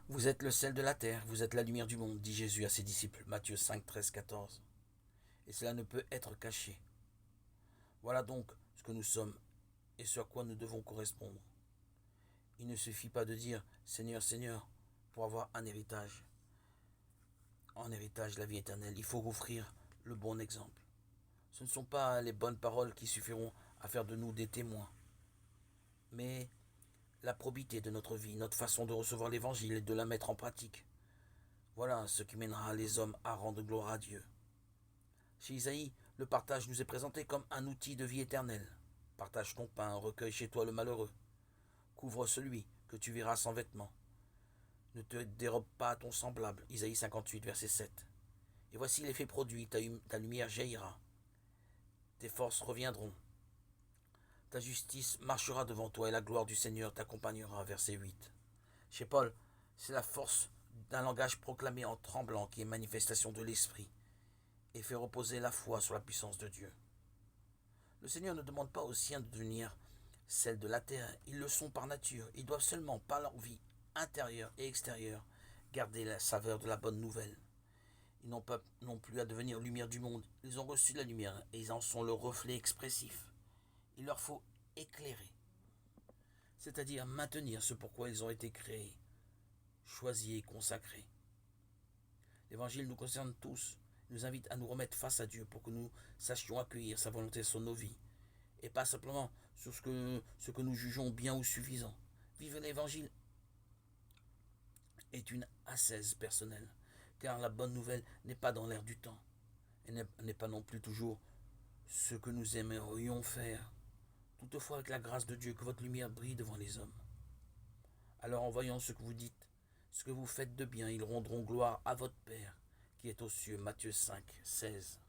Vous êtes le sel de la terre, vous êtes la lumière du monde, dit Jésus à ses disciples, Matthieu 5, 13, 14. Et cela ne peut être caché. Voilà donc ce que nous sommes et ce à quoi nous devons correspondre. Il ne suffit pas de dire Seigneur, Seigneur pour avoir un héritage. En héritage, la vie éternelle, il faut offrir le bon exemple. Ce ne sont pas les bonnes paroles qui suffiront à faire de nous des témoins, mais la probité de notre vie, notre façon de recevoir l'évangile et de la mettre en pratique. Voilà ce qui mènera les hommes à rendre gloire à Dieu. Chez Isaïe, le partage nous est présenté comme un outil de vie éternelle. Partage ton pain, recueille chez toi le malheureux. Couvre celui que tu verras sans vêtements. Ne te dérobe pas à ton semblable. Isaïe 58, verset 7. Et voici l'effet produit, ta lumière jaillira. Tes forces reviendront. Ta justice marchera devant toi et la gloire du Seigneur t'accompagnera. Verset 8. Chez Paul, c'est la force d'un langage proclamé en tremblant qui est manifestation de l'esprit et fait reposer la foi sur la puissance de Dieu. Le Seigneur ne demande pas aux siens de devenir celles de la terre, ils le sont par nature, ils doivent seulement par leur vie intérieure et extérieure garder la saveur de la bonne nouvelle. Ils n'ont pas non plus à devenir lumière du monde, ils ont reçu la lumière et ils en sont le reflet expressif. Il leur faut éclairer, c'est-à-dire maintenir ce pourquoi ils ont été créés, choisis et consacrés. L'Évangile nous concerne tous, il nous invite à nous remettre face à Dieu pour que nous sachions accueillir sa volonté sur nos vies, et pas simplement sur ce que nous jugeons bien ou suffisant. Vivre l'Évangile est une ascèse personnelle, car la bonne nouvelle n'est pas dans l'air du temps, et n'est pas non plus toujours ce que nous aimerions faire. Toutefois, avec la grâce de Dieu, que votre lumière brille devant les hommes. Alors, en voyant ce que vous dites, ce que vous faites de bien, ils rendront gloire à votre Père qui est aux cieux. Matthieu 5, 16.